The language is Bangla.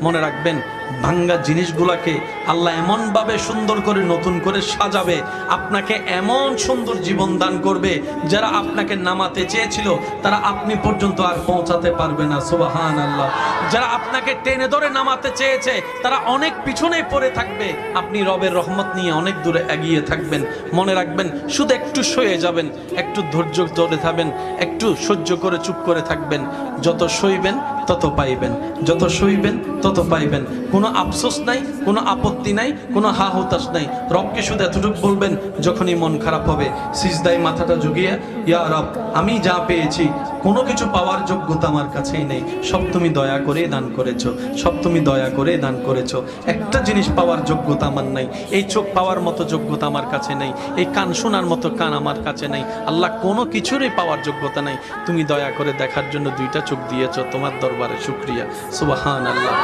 মনে রাখবেন ভাঙ্গা জিনিসগুলোকে আল্লাহ এমনভাবে সুন্দর করে নতুন করে সাজাবে, আপনাকে এমন সুন্দর জীবন দান করবে, যারা আপনাকে নামাতে চেয়েছিল তারা আপনি পর্যন্ত আর পৌঁছাতে পারবে না। সুবহানাল্লাহ। যারা আপনাকে টেনে ধরে নামাতে চেয়েছে তারা অনেক পিছনে পড়ে থাকবে, আপনি রবের রহমত নিয়ে অনেক দূরে এগিয়ে থাকবেন। মনে রাখবেন, শুধু একটু সয়ে যাবেন, একটু ধৈর্য ধরে থাকবেন, একটু সহ্য করে চুপ করে থাকবেন। যত সইবেন তত পাইবেন, যত সইবেন তত পাইবেন। কোনো আফসোস নাই, কোনো আপত্তি নাই, কোনো হা হুতাশ নাই। রবকে শুধু এতটুকু বলবেন, যখনই মন খারাপ হবে সিজদায় মাথাটা ঝুঁকিয়ে, ইয়া রব, আমি যা পেয়েছি কোনো কিছু পাওয়ার যোগ্যতা আমার কাছেই নেই, সব তুমি দয়া করে দান করেছো, সব তুমি দয়া করে দান করেছো। একটা জিনিস পাওয়ার যোগ্যতা আমার নাই, এই চোখ পাওয়ার মতো যোগ্যতা আমার কাছে নেই, এই কান শোনার মতো কান আমার কাছে নেই। আল্লাহ, কোনো কিছুরই পাওয়ার যোগ্যতা নাই, তুমি দয়া করে দেখার জন্য দুইটা চোখ দিয়েছো, তোমার দরবারে শুকরিয়া। সুবহানাল্লাহ।